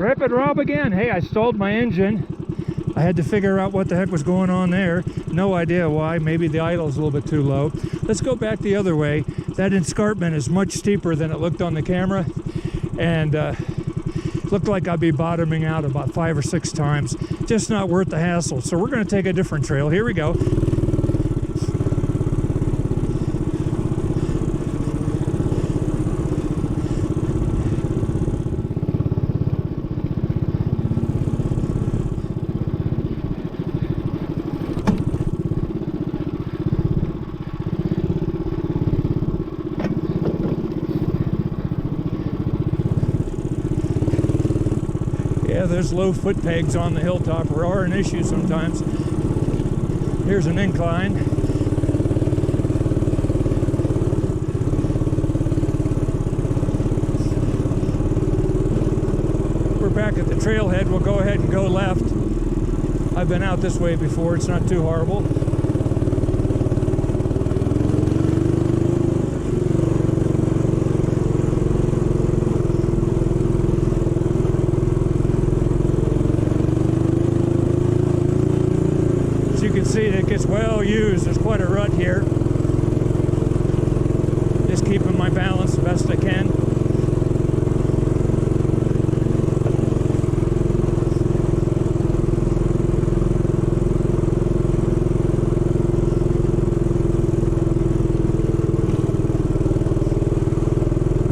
Rip it, Rob, again. Hey, I stalled my engine. I had to figure out what the heck was going on there. No idea why. Maybe the idle's a little bit too low. Let's go back the other way. That escarpment is much steeper than it looked on the camera. And looked like I'd be bottoming out about 5 or 6 times. Just not worth the hassle. So we're going to take a different trail. Here we go. Yeah, there's low foot pegs on the Hilltopper, are an issue sometimes. Here's an incline. We're back at the trailhead. We'll go ahead and go left. I've been out this way before. It's not too horrible. See, it gets well used. There's quite a rut here. Just keeping my balance the best I can.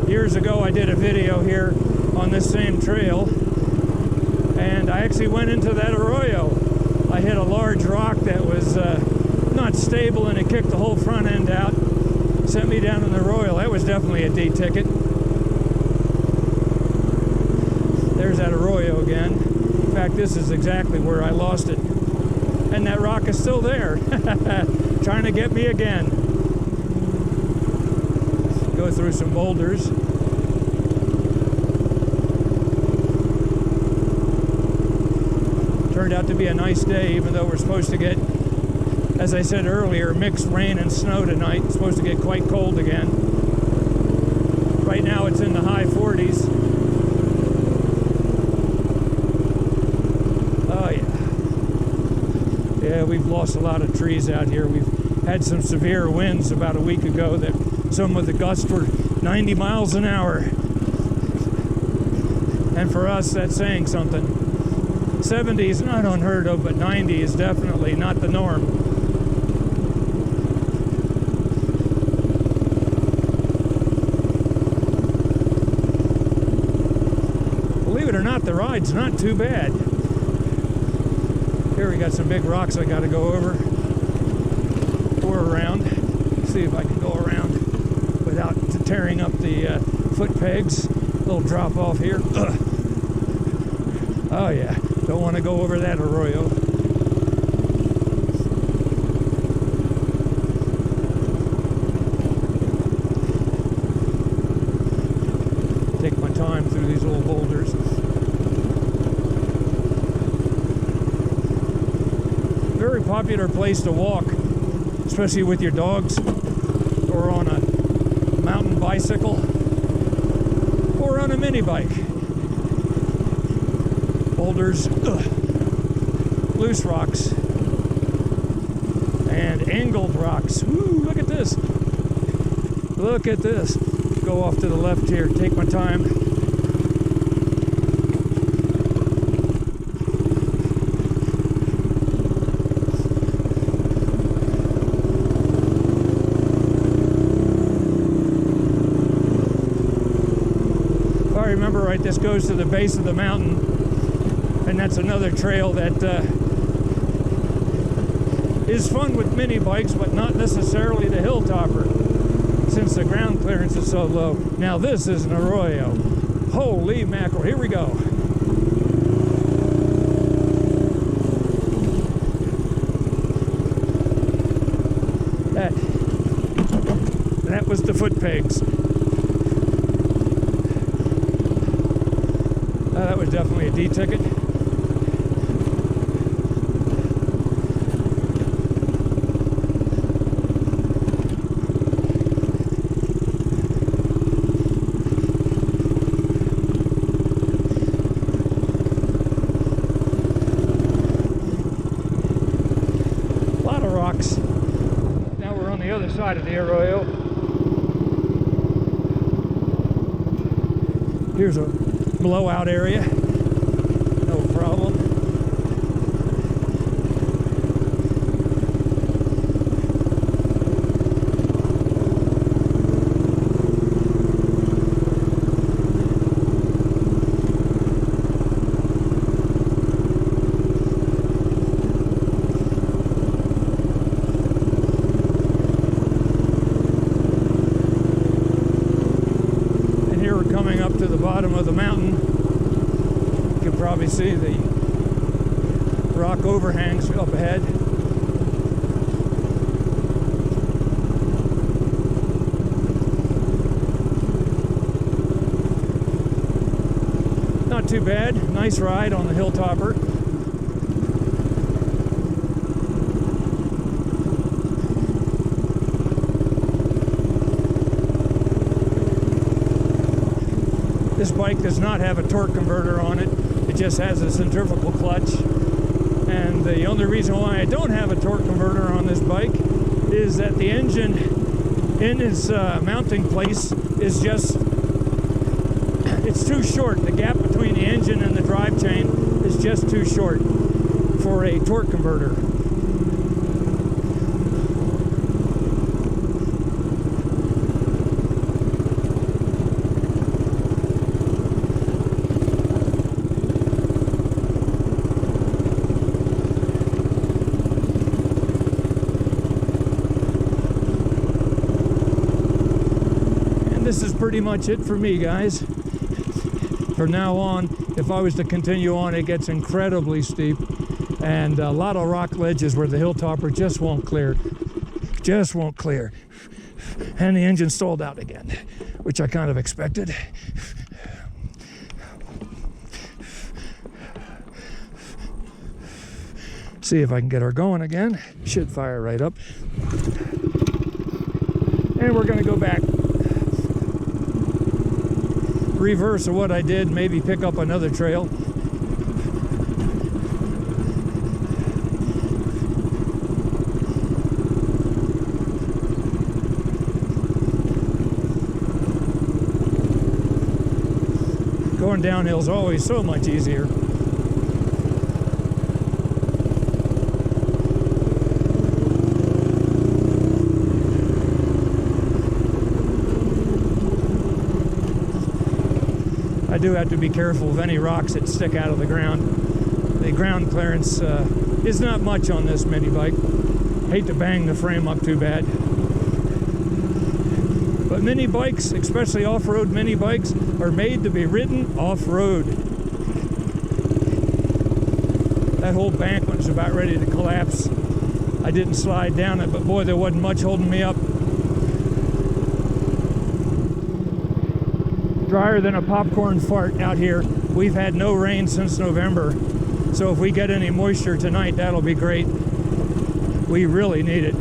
Years ago I did a video here on this same trail, and I actually went into that arroyo. I hit a large rock that was not stable, and it kicked the whole front end out, sent me down in the arroyo. That was definitely a D ticket. There's that arroyo again. In fact, this is exactly where I lost it. And that rock is still there, trying to get me again. Go through some boulders. Turned out to be a nice day, even though we're supposed to get, as I said earlier, mixed rain and snow tonight. It's supposed to get quite cold again. Right now it's in the high 40s. Oh yeah. Yeah, we've lost a lot of trees out here. We've had some severe winds about a week ago that some of the gusts were 90 miles an hour. And for us, that's saying something. 70 is not unheard of, but 90 is definitely not the norm. Believe it or not, the ride's not too bad. Here we got some big rocks I got to go over or around. See if I can go around without tearing up the foot pegs. Little drop off here. Ugh. Oh yeah. Don't want to go over that arroyo. Take my time through these little boulders. Very popular place to walk, especially with your dogs, or on a mountain bicycle, or on a mini bike. Boulders, loose rocks, and angled rocks. Woo, look at this. Look at this. Go off to the left here, take my time. If I remember right, this goes to the base of the mountain. And that's another trail that is fun with mini bikes, but not necessarily the Hilltopper, since the ground clearance is so low. Now this is an arroyo. Holy mackerel, here we go. That was the foot pegs. That was definitely a D ticket. the other side of the arroyo. Here's a blowout area. No problem. Coming up to the bottom of the mountain, you can probably see the rock overhangs up ahead. Not too bad. Nice ride on the Hilltopper. This bike does not have a torque converter on it. It just has a centrifugal clutch. And the only reason why I don't have a torque converter on this bike is that the engine in its mounting place is just, it's too short. The gap between the engine and the drive chain is just too short for a torque converter. This is pretty much it for me, guys. From now on, if I was to continue on, it gets incredibly steep and a lot of rock ledges where the Hilltopper just won't clear. Just won't clear. And the engine stalled out again, which I kind of expected. See if I can get her going again. Should fire right up. And we're gonna go back. Reverse of what I did, maybe pick up another trail. Going downhill is always so much easier. I do have to be careful of any rocks that stick out of the ground. The ground clearance is not much on this mini bike. Hate to bang the frame up too bad. But mini bikes, especially off-road mini bikes, are made to be ridden off-road. That whole bank was about ready to collapse. I didn't slide down it, but boy, there wasn't much holding me up. Drier than a popcorn fart out here. We've had no rain since November, so if we get any moisture tonight, that'll be great. We really need it,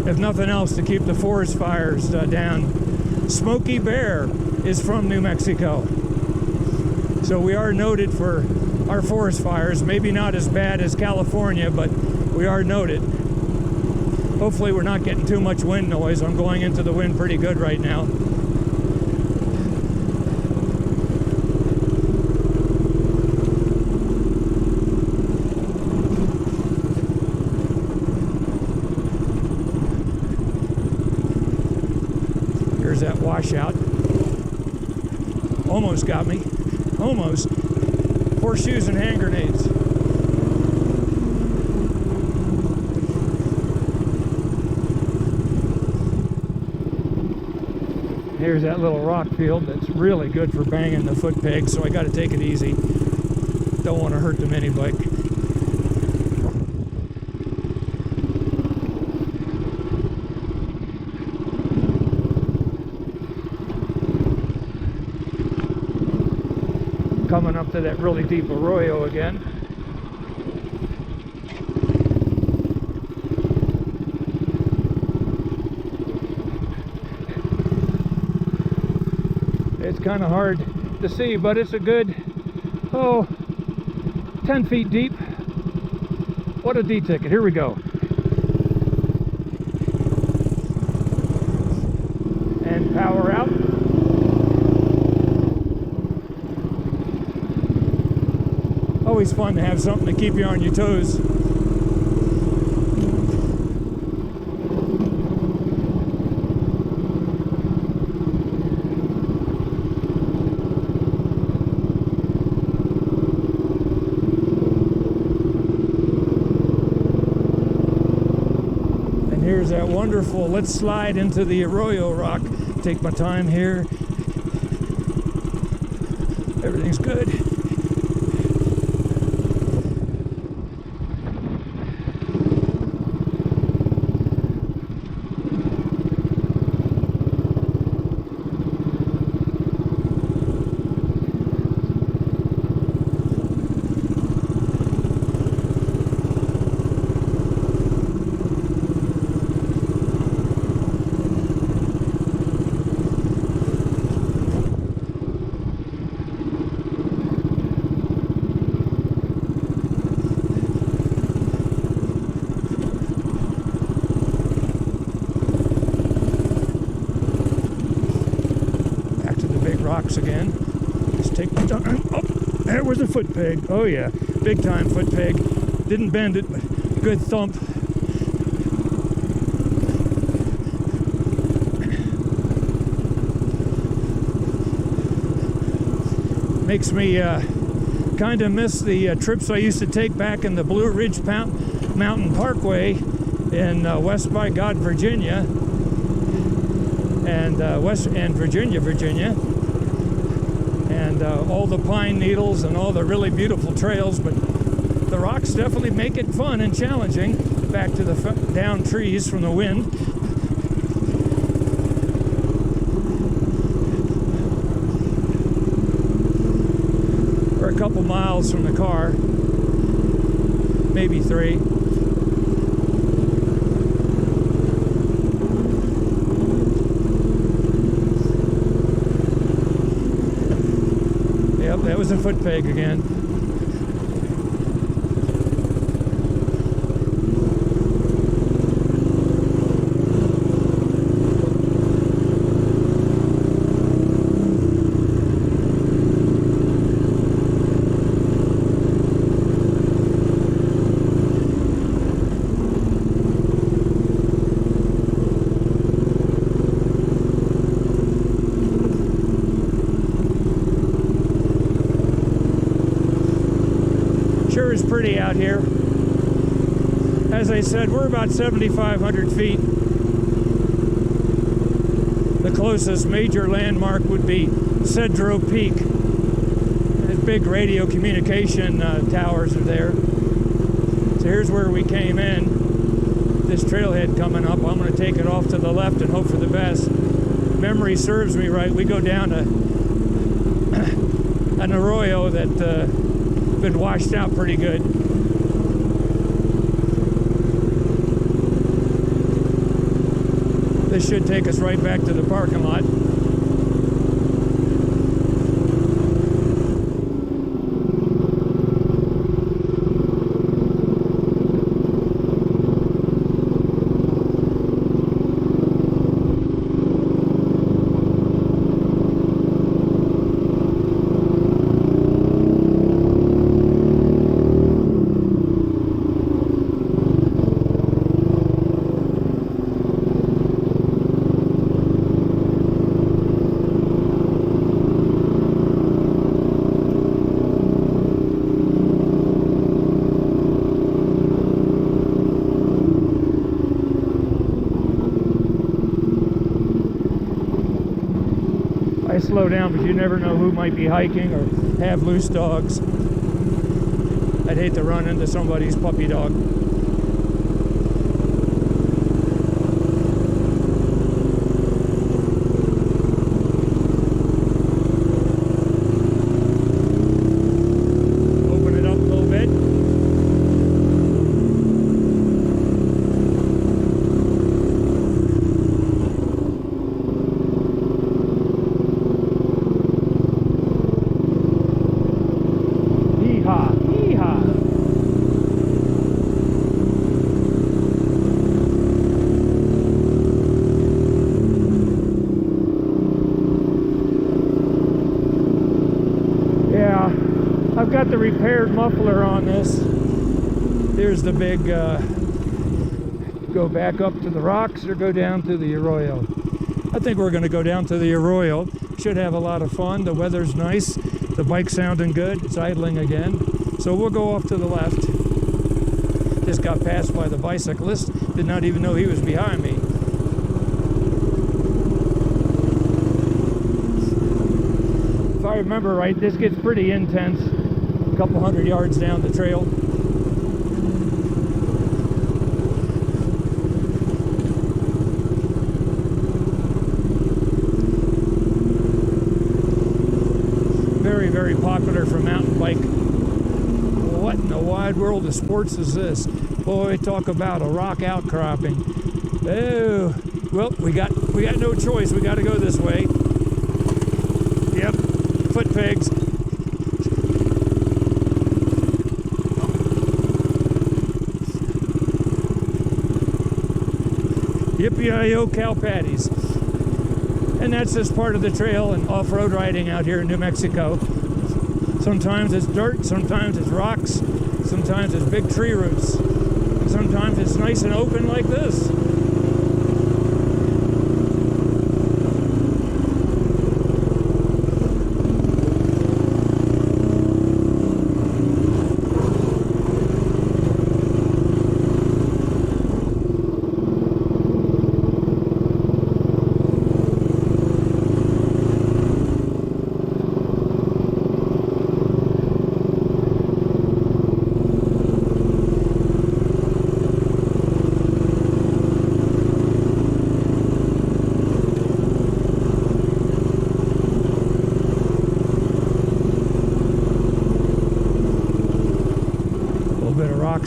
if nothing else, to keep the forest fires down. Smokey Bear is from New Mexico, so we are noted for our forest fires. Maybe not as bad as California, but we are noted. Hopefully we're not getting too much wind noise. I'm going into the wind pretty good right now. Here's that washout. Almost got me. Almost. Horseshoes and hand grenades. Here's that little rock field that's really good for banging the foot pegs, so I got to take it easy. Don't want to hurt the mini bike. Coming up to that really deep arroyo again. It's kind of hard to see, but it's a good, 10 feet deep. What a D-ticket. Here we go. Always fun to have something to keep you on your toes. And here's that wonderful, let's slide into the Arroyo Rock. Take my time here. Everything's good. Rocks again. Just take my time. Oh, there was a foot peg. Oh yeah, big time foot peg. Didn't bend it, but good thump. Makes me kind of miss the trips I used to take back in the Blue Ridge Mountain Parkway in West by God, Virginia, and Virginia. And all the pine needles and all the really beautiful trails, but the rocks definitely make it fun and challenging. Back to the down trees from the wind. We're a couple miles from the car, maybe 3. Yep, that was a foot peg again. Sure is pretty out here. As I said, we're about 7,500 feet. The closest major landmark would be Cedro Peak. There's big radio communication towers are there. So here's where we came in. This trailhead coming up. I'm going to take it off to the left and hope for the best. Memory serves me right. We go down to an arroyo that been washed out pretty good. This should take us right back to the parking lot. I slow down because you never know who might be hiking or have loose dogs. I'd hate to run into somebody's puppy dog. Open it up a little bit. I've got the repaired muffler on this. Here's the big, go back up to the rocks or go down to the arroyo. I think we're going to go down to the arroyo. Should have a lot of fun. The weather's nice. The bike's sounding good. It's idling again. So we'll go off to the left. Just got passed by the bicyclist. Did not even know he was behind me. If I remember right, this gets pretty intense. A couple hundred yards down the trail. Very, very popular for mountain bike. What in the wide world of sports is this? Boy, talk about a rock outcropping. Oh, well, we got no choice. We got to go this way. Yep, foot pegs. Yippee-yi-yo, cow patties. And that's just part of the trail and off-road riding out here in New Mexico. Sometimes it's dirt, sometimes it's rocks, sometimes it's big tree roots, and sometimes it's nice and open like this.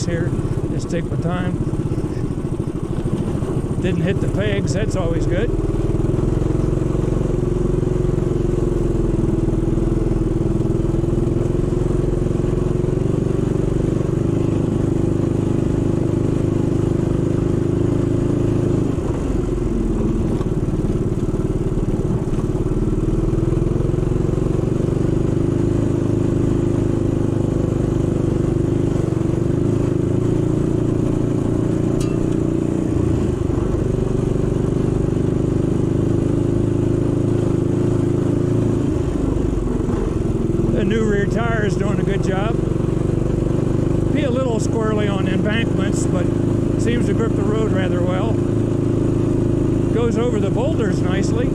Here, just take my time. Didn't hit the pegs, that's always good. New rear tire is doing a good job. Be a little squirrely on embankments, but seems to grip the road rather well. Goes over the boulders nicely.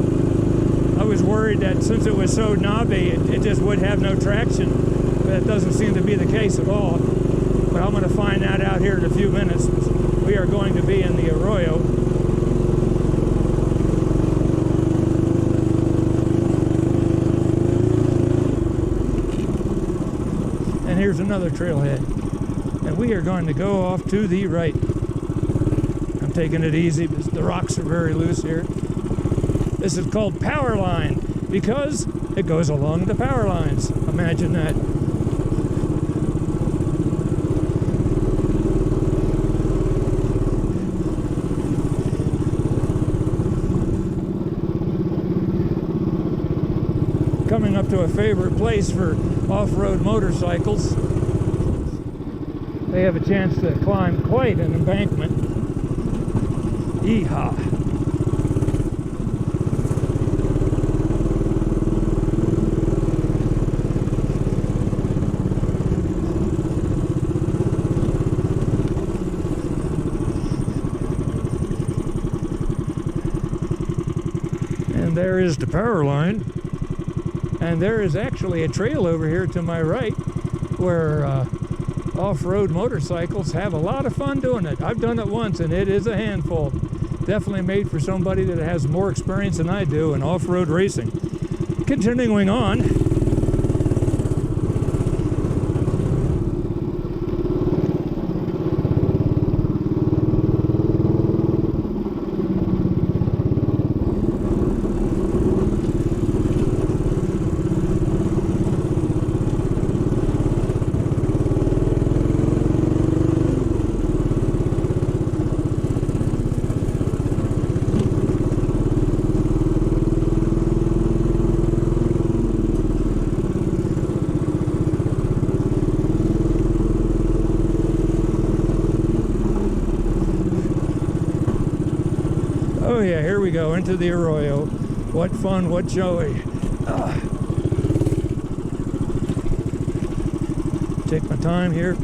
I was worried that since it was so knobby, it just would have no traction, but that doesn't seem to be the case at all. But I'm going to find that out here in a few minutes. We are going to be in the arroyo. And here's another trailhead. And we are going to go off to the right. I'm taking it easy because the rocks are very loose here. This is called Power Line because it goes along the power lines. Imagine that. Coming up to a favorite place for off-road motorcycles. They have a chance to climb quite an embankment. Yeehaw! And there is the power line. And there is actually a trail over here to my right where off-road motorcycles have a lot of fun doing it. I've done it once and it is a handful. Definitely made for somebody that has more experience than I do in off-road racing. Continuing on. go, into the arroyo. What fun, what joy. Take my time here.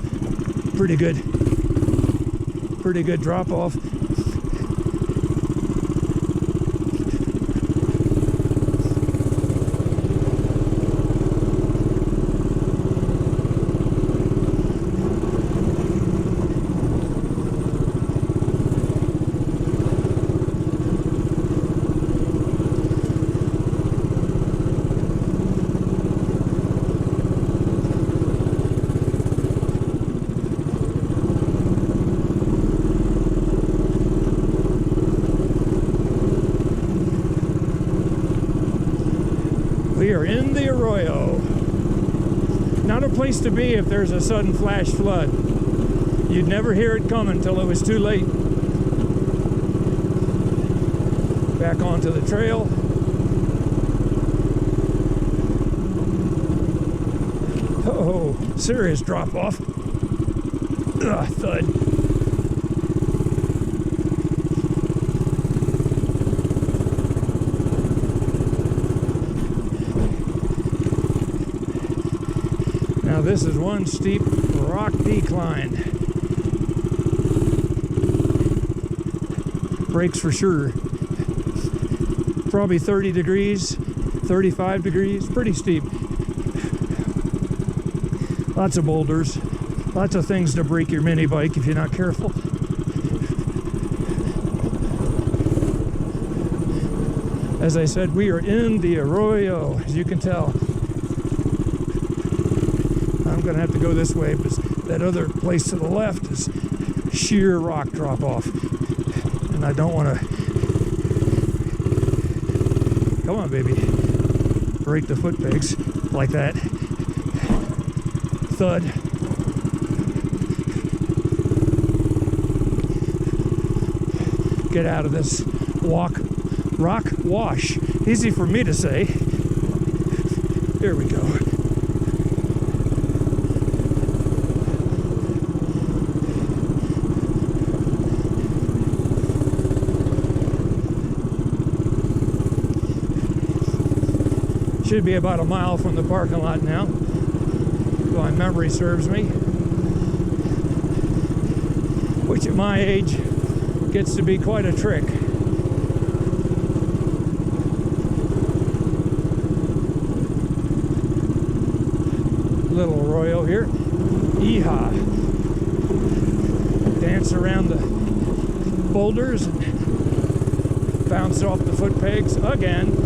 Pretty good drop off. We are in the arroyo. Not a place to be if there's a sudden flash flood. You'd never hear it coming until it was too late. Back onto the trail. Oh, serious drop off. Thud. Now this is one steep rock decline. Brakes for sure. Probably 30 degrees, 35 degrees, pretty steep. Lots of boulders, lots of things to break your mini bike if you're not careful. As I said, we are in the arroyo, as you can tell. I'm going to have to go this way because that other place to the left is sheer rock drop off. And I don't want to... Come on, baby. Break the foot pegs like that. Thud. Get out of this rock wash. Easy for me to say. Here we go. Should be about a mile from the parking lot now, if my memory serves me, which at my age gets to be quite a trick. Little arroyo here. Yeehaw. Dance around the boulders and bounce off the foot pegs again.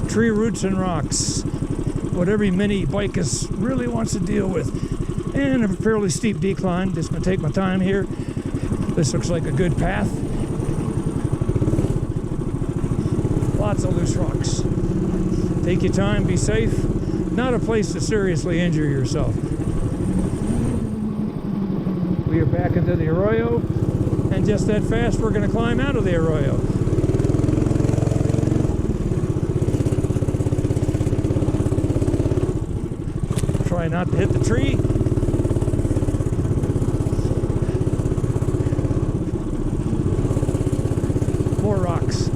Tree roots and rocks, what every mini bikeist really wants to deal with. And a fairly steep decline. Just gonna take my time here. This looks like a good path. Lots of loose rocks. Take your time, be safe. Not a place to seriously injure yourself. We are back into the arroyo, and just that fast we're gonna climb out of the arroyo. Try not to hit the tree. More rocks.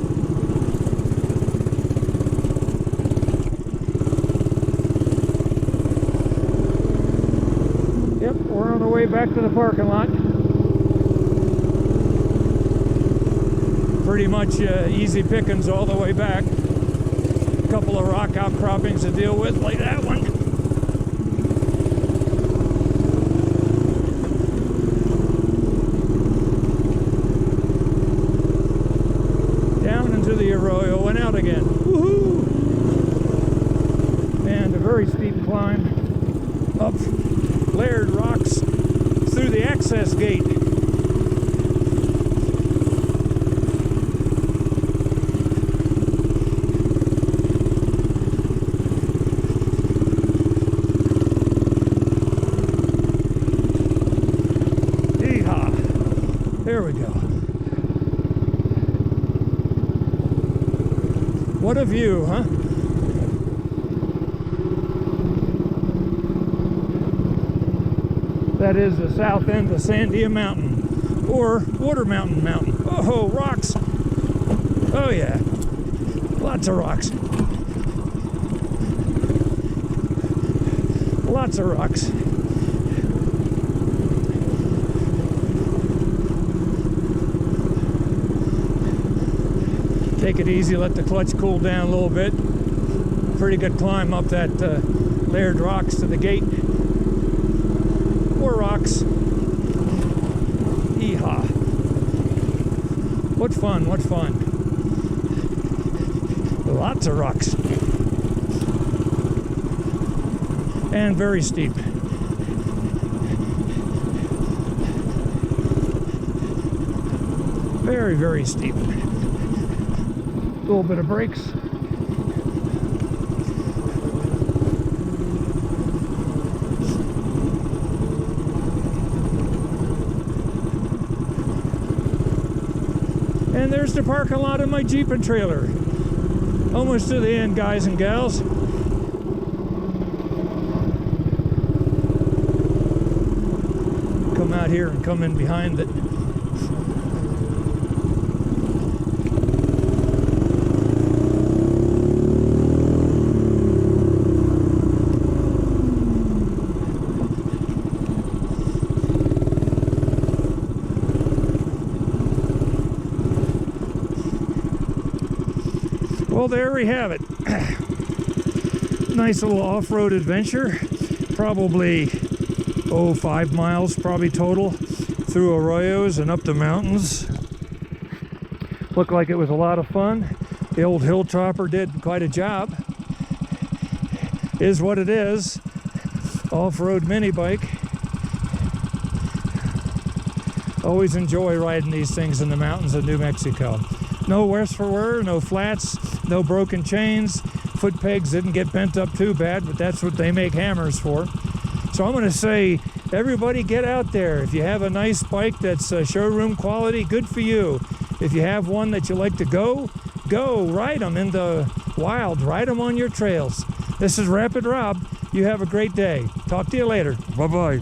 way back to the parking lot. Pretty much easy pickings all the way back. A couple of rock outcroppings to deal with, like that one. Down into the arroyo and out again. Woohoo! And a very steep climb up layered rocks through the access gate. There we go. What a view, huh? That is the south end of Sandia Mountain, or Water Mountain Mountain. Oh, rocks. Oh yeah, lots of rocks. Lots of rocks. Take it easy, let the clutch cool down a little bit. Pretty good climb up that layered rocks to the gate. More rocks. Yeehaw. What fun, what fun. Lots of rocks. And very steep. Very, very steep. A little bit of brakes. And there's the parking lot of my Jeep and trailer. Almost to the end, guys and gals. Come out here and come in behind it. Well, there we have it. Nice little off-road adventure. Probably, 5 miles probably total through arroyos and up the mountains. Looked like it was a lot of fun. The old Hilltopper did quite a job. Is what it is. Off-road mini bike. Always enjoy riding these things in the mountains of New Mexico. No worse for wear, no flats, no broken chains. Foot pegs didn't get bent up too bad, but that's what they make hammers for. So I'm going to say, everybody get out there. If you have a nice bike that's showroom quality, good for you. If you have one that you like to go, ride them in the wild. Ride them on your trails. This is Rapid Rob. You have a great day. Talk to you later. Bye-bye.